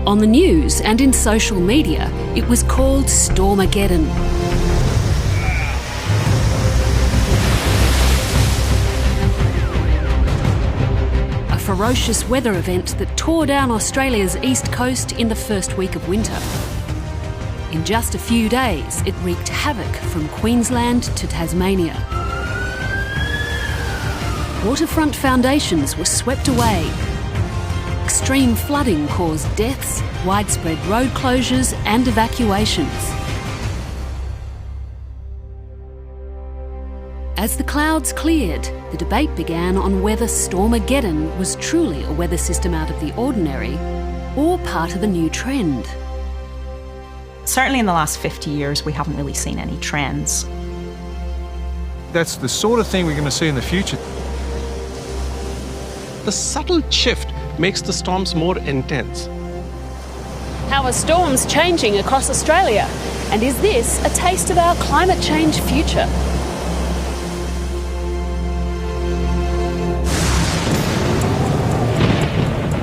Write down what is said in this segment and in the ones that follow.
On the news and in social media, it was called STORMAGEDDON. A ferocious weather event that tore down Australia's east coast in the first week of winter. In just a few days, it wreaked havoc from Queensland to Tasmania. Waterfront foundations were swept away. Extreme flooding caused deaths, widespread road closures and evacuations. As the clouds cleared, the debate began on whether STORMAGEDDON was truly a weather system out of the ordinary or part of a new trend. Certainly in the last 50 years, we haven't really seen any trends. That's the sort of thing we're going to see in the future. The subtle shift makes the storms more intense. How are storms changing across Australia? And is this a taste of our climate change future?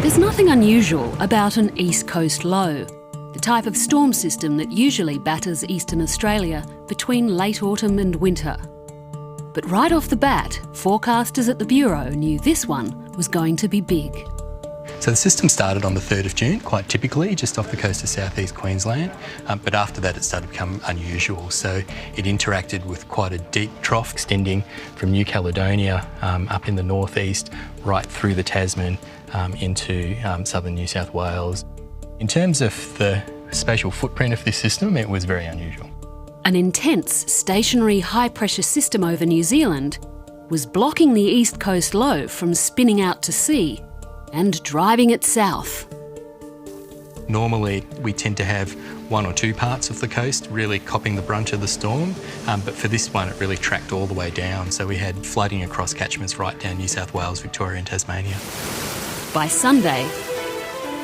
There's nothing unusual about an East Coast low, the type of storm system that usually batters eastern Australia between late autumn and winter. But right off the bat, forecasters at the Bureau knew this one was going to be big. So the system started on the 3rd of June, quite typically, just off the coast of southeast Queensland, but after that it started to become unusual. So it interacted with quite a deep trough extending from New Caledonia up in the northeast, right through the Tasman into southern New South Wales. In terms of the spatial footprint of this system, it was very unusual. An intense, stationary high-pressure system over New Zealand was blocking the East Coast low from spinning out to sea and driving it south. Normally, we tend to have one or two parts of the coast really copping the brunt of the storm, but for this one, it really tracked all the way down. So we had flooding across catchments right down New South Wales, Victoria and Tasmania. By Sunday,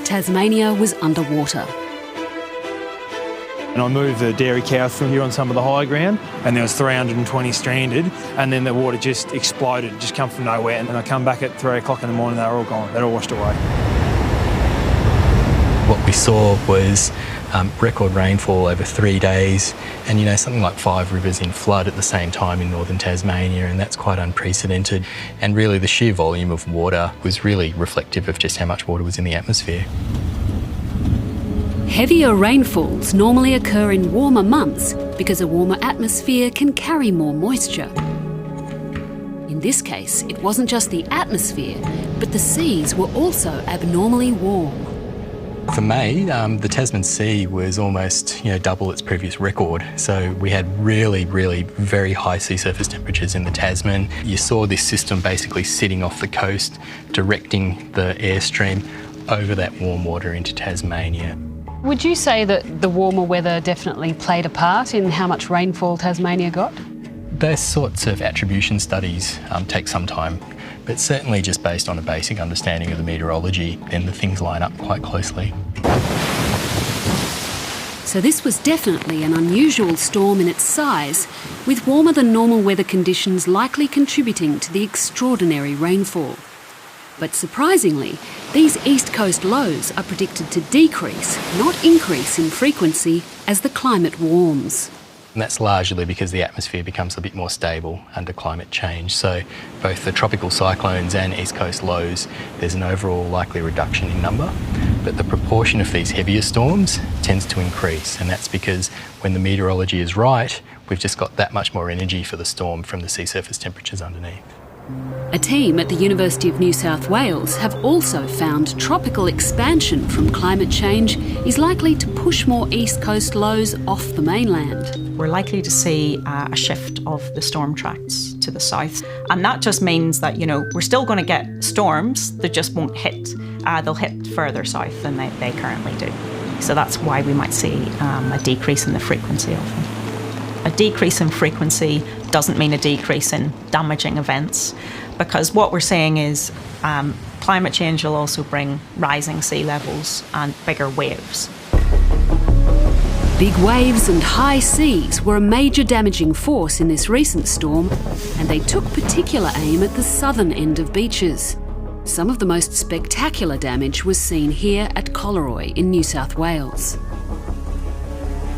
Tasmania was underwater. And I moved the dairy cows from here on some of the high ground, and there was 320 stranded, and then the water just exploded, just come from nowhere. And I come back at 3 o'clock in the morning, they were all gone, they're all washed away. What we saw was record rainfall over 3 days, and something like 5 rivers in flood at the same time in northern Tasmania, and that's quite unprecedented. And really the sheer volume of water was really reflective of just how much water was in the atmosphere. Heavier rainfalls normally occur in warmer months because a warmer atmosphere can carry more moisture. In this case, it wasn't just the atmosphere, but the seas were also abnormally warm. For May, the Tasman Sea was almost double its previous record. So we had really very high sea surface temperatures in the Tasman. You saw this system basically sitting off the coast, directing the airstream over that warm water into Tasmania. Would you say that the warmer weather definitely played a part in how much rainfall Tasmania got? Those sorts of attribution studies take some time, but certainly just based on a basic understanding of the meteorology, then the things line up quite closely. So this was definitely an unusual storm in its size, with warmer than normal weather conditions likely contributing to the extraordinary rainfall. But surprisingly, these East Coast lows are predicted to decrease, not increase in frequency as the climate warms. And that's largely because the atmosphere becomes a bit more stable under climate change. So both the tropical cyclones and East Coast lows, there's an overall likely reduction in number, but the proportion of these heavier storms tends to increase, and that's because when the meteorology is right, we've just got that much more energy for the storm from the sea surface temperatures underneath. A team at the University of New South Wales have also found tropical expansion from climate change is likely to push more East Coast lows off the mainland. We're likely to see a shift of the storm tracks to the south. And that just means that, we're still going to get storms, they just won't hit. They'll hit further south than they currently do. So that's why we might see a decrease in the frequency of them. A decrease in frequency doesn't mean a decrease in damaging events, because what we're saying is climate change will also bring rising sea levels and bigger waves. Big waves and high seas were a major damaging force in this recent storm, and they took particular aim at the southern end of beaches. Some of the most spectacular damage was seen here at Collaroy in New South Wales.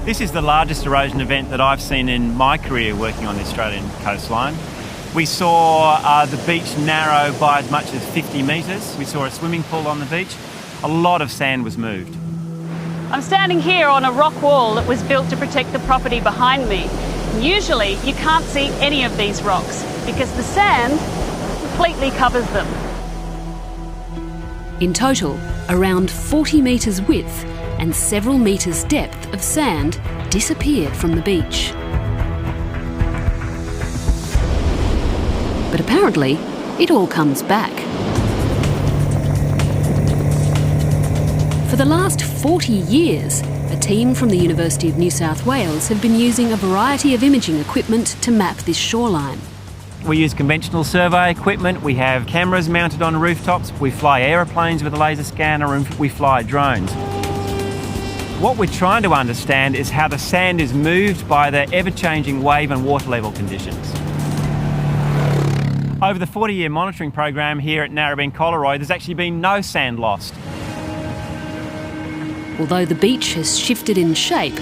This is the largest erosion event that I've seen in my career working on the Australian coastline. We saw the beach narrow by as much as 50 metres. We saw a swimming pool on the beach. A lot of sand was moved. I'm standing here on a rock wall that was built to protect the property behind me. Usually you can't see any of these rocks because the sand completely covers them. In total, around 40 metres width and several metres depth of sand disappeared from the beach. But apparently, it all comes back. For the last 40 years, a team from the University of New South Wales have been using a variety of imaging equipment to map this shoreline. We use conventional survey equipment, we have cameras mounted on rooftops, we fly aeroplanes with a laser scanner, and we fly drones. What we're trying to understand is how the sand is moved by the ever-changing wave and water level conditions. Over the 40-year monitoring program here at Narrabeen Collaroy, there's actually been no sand lost. Although the beach has shifted in shape,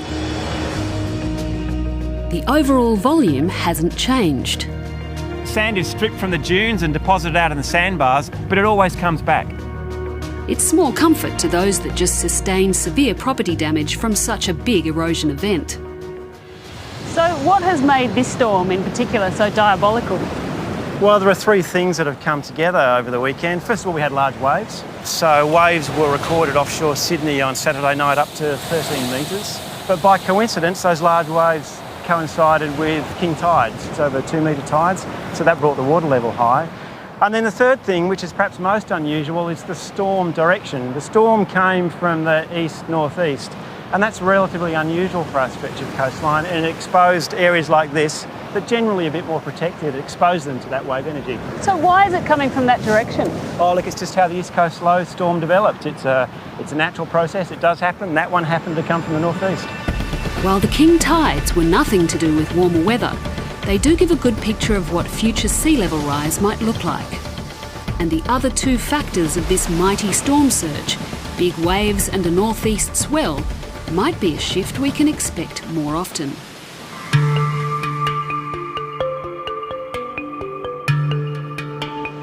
the overall volume hasn't changed. Sand is stripped from the dunes and deposited out in the sandbars, but it always comes back. It's small comfort to those that just sustain severe property damage from such a big erosion event. So what has made this storm in particular so diabolical? Well, there are three things that have come together over the weekend. First of all, we had large waves. So waves were recorded offshore Sydney on Saturday night up to 13 metres. But by coincidence, those large waves coincided with king tides. It's over 2 metre tides, so that brought the water level high. And then the third thing, which is perhaps most unusual, is the storm direction. The storm came from the east-northeast, and that's relatively unusual for our stretch of coastline, and it exposed areas like this that generally a bit more protected, exposed them to that wave energy. So why is it coming from that direction? Oh, look, it's just how the East Coast low storm developed. It's a natural process, it does happen. That one happened to come from the northeast. While the king tides were nothing to do with warmer weather, they do give a good picture of what future sea level rise might look like. And the other two factors of this mighty storm surge, big waves and a northeast swell, might be a shift we can expect more often.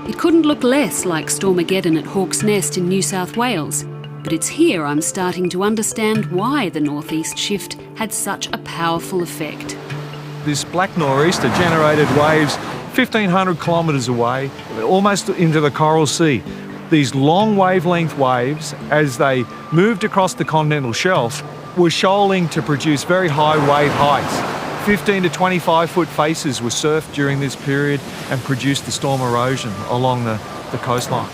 It couldn't look less like Stormageddon at Hawke's Nest in New South Wales, but it's here I'm starting to understand why the northeast shift had such a powerful effect. This black nor'easter generated waves 1,500 kilometres away, almost into the Coral Sea. These long wavelength waves, as they moved across the continental shelf, were shoaling to produce very high wave heights. 15 to 25 foot faces were surfed during this period and produced the storm erosion along the coastline.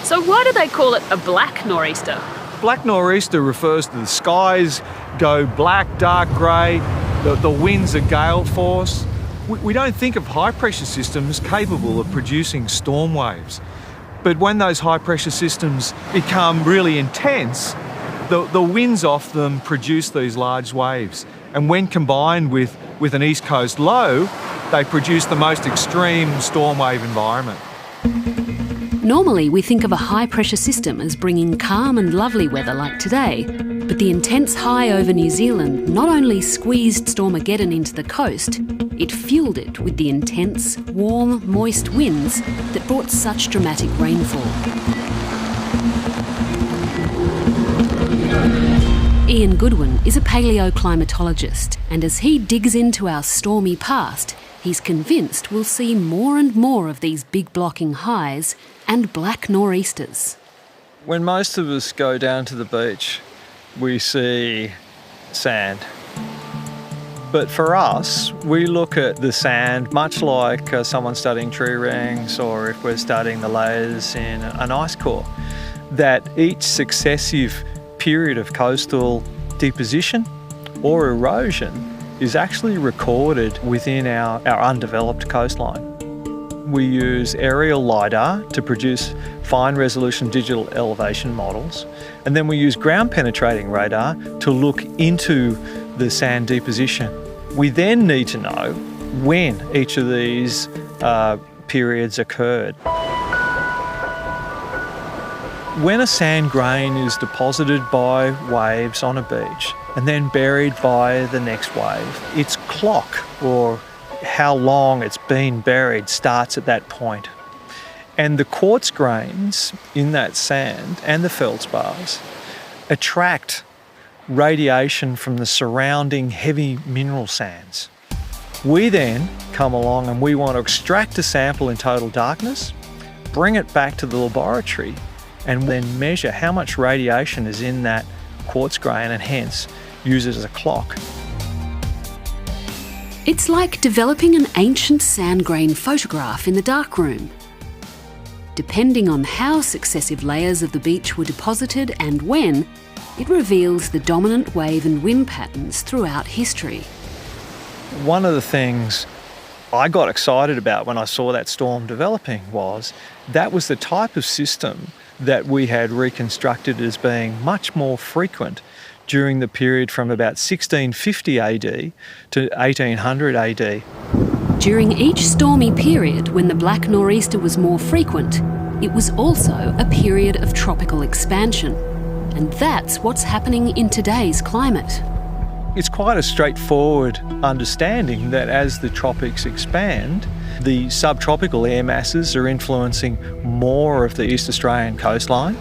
So why do they call it a black nor'easter? Black nor'easter refers to the skies go black, dark grey, the winds are gale force. We don't think of high pressure systems capable of producing storm waves. But when those high pressure systems become really intense, the winds off them produce these large waves. And when combined with an east coast low, they produce the most extreme storm wave environment. Normally we think of a high pressure system as bringing calm and lovely weather like today, but the intense high over New Zealand not only squeezed Stormageddon into the coast, it fueled it with the intense, warm, moist winds that brought such dramatic rainfall. Ian Goodwin is a paleoclimatologist, and as he digs into our stormy past, he's convinced we'll see more and more of these big blocking highs and black nor'easters. When most of us go down to the beach, we see sand. But for us, we look at the sand much like someone studying tree rings, or if we're studying the layers in an ice core, that each successive period of coastal deposition or erosion is actually recorded within our undeveloped coastline. We use aerial LiDAR to produce fine resolution digital elevation models, and then we use ground penetrating radar to look into the sand deposition. We then need to know when each of these periods occurred. When a sand grain is deposited by waves on a beach and then buried by the next wave, its clock, or how long it's been buried, starts at that point. And the quartz grains in that sand and the feldspars attract radiation from the surrounding heavy mineral sands. We then come along and we want to extract a sample in total darkness, bring it back to the laboratory, and then measure how much radiation is in that quartz grain and hence use it as a clock. It's like developing an ancient sand grain photograph in the darkroom. Depending on how successive layers of the beach were deposited and when, it reveals the dominant wave and wind patterns throughout history. One of the things I got excited about when I saw that storm developing was that was the type of system that we had reconstructed as being much more frequent during the period from about 1650 AD to 1800 AD. During each stormy period when the black nor'easter was more frequent, it was also a period of tropical expansion. And that's what's happening in today's climate. It's quite a straightforward understanding that as the tropics expand, the subtropical air masses are influencing more of the East Australian coastline,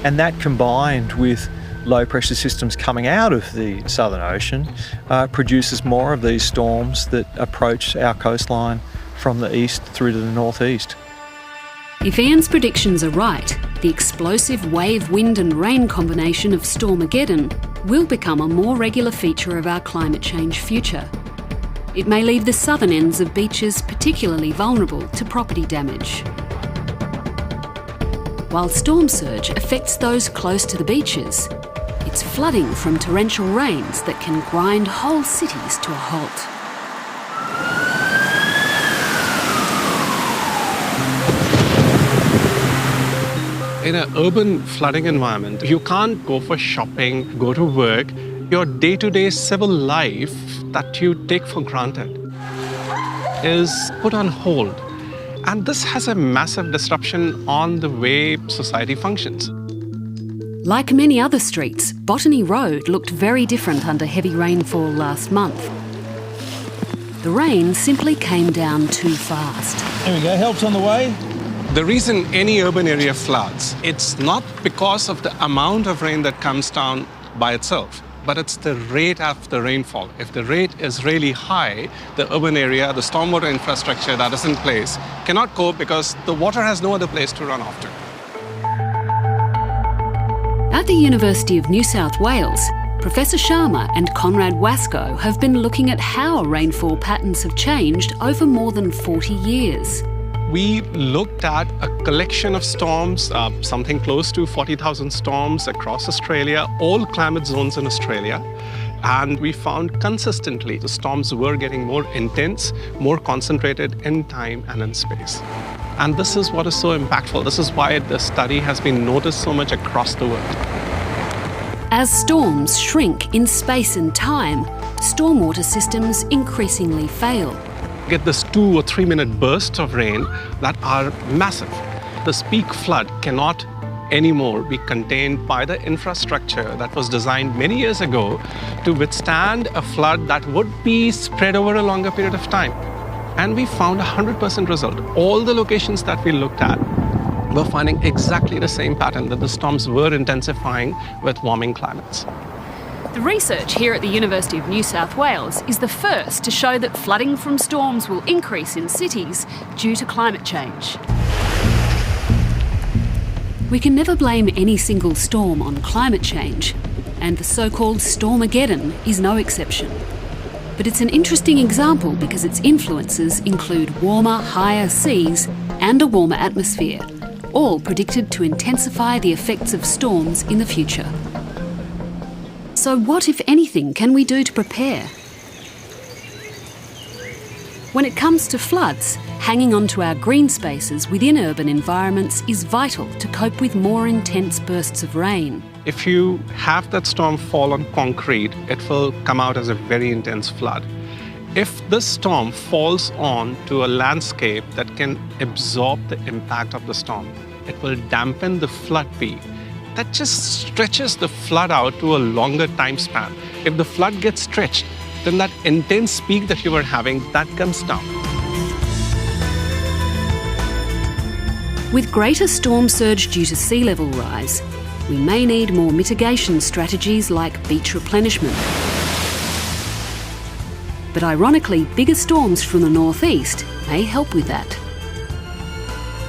and that combined with low pressure systems coming out of the Southern Ocean produces more of these storms that approach our coastline from the east through to the northeast. If Ian's predictions are right, the explosive wave, wind and rain combination of Stormageddon will become a more regular feature of our climate change future. It may leave the southern ends of beaches particularly vulnerable to property damage. While storm surge affects those close to the beaches, it's flooding from torrential rains that can grind whole cities to a halt. In an urban flooding environment, you can't go for shopping, go to work. Your day-to-day civil life that you take for granted is put on hold. And this has a massive disruption on the way society functions. Like many other streets, Botany Road looked very different under heavy rainfall last month. The rain simply came down too fast. There we go, help's on the way. The reason any urban area floods, it's not because of the amount of rain that comes down by itself, but it's the rate of the rainfall. If the rate is really high, the urban area, the stormwater infrastructure that is in place cannot cope because the water has no other place to run off to. At the University of New South Wales, Professor Sharma and Conrad Wasco have been looking at how rainfall patterns have changed over more than 40 years. We looked at a collection of storms, something close to 40,000 storms across Australia, all climate zones in Australia. And we found consistently the storms were getting more intense, more concentrated in time and in space. And this is what is so impactful. This is why the study has been noticed so much across the world. As storms shrink in space and time, stormwater systems increasingly fail. Get this 2 or 3 minute bursts of rain that are massive. This peak flood cannot anymore be contained by the infrastructure that was designed many years ago to withstand a flood that would be spread over a longer period of time. And we found a 100% result. All the locations that we looked at were finding exactly the same pattern, that the storms were intensifying with warming climates. The research here at the University of New South Wales is the first to show that flooding from storms will increase in cities due to climate change. We can never blame any single storm on climate change, and the so-called Stormageddon is no exception. But it's an interesting example because its influences include warmer, higher seas and a warmer atmosphere, all predicted to intensify the effects of storms in the future. So what, if anything, can we do to prepare? When it comes to floods, hanging on to our green spaces within urban environments is vital to cope with more intense bursts of rain. If you have that storm fall on concrete, it will come out as a very intense flood. If this storm falls on to a landscape that can absorb the impact of the storm, it will dampen the flood peak that just stretches the flood out to a longer time span. If the flood gets stretched, then that intense peak that you were having, that comes down. With greater storm surge due to sea level rise, we may need more mitigation strategies like beach replenishment. But ironically, bigger storms from the northeast may help with that.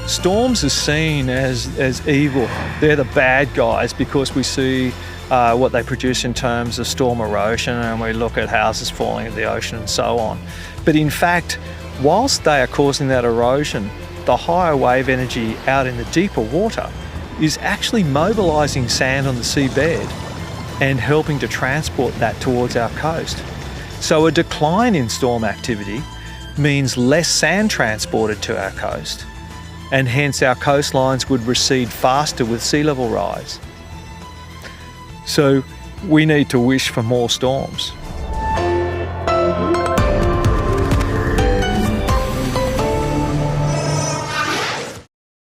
Storms are seen as evil. They're the bad guys because we see what they produce in terms of storm erosion, and we look at houses falling into the ocean and so on. But in fact, whilst they are causing that erosion, the higher wave energy out in the deeper water is actually mobilising sand on the seabed and helping to transport that towards our coast. So a decline in storm activity means less sand transported to our coast, and hence our coastlines would recede faster with sea level rise. So we need to wish for more storms.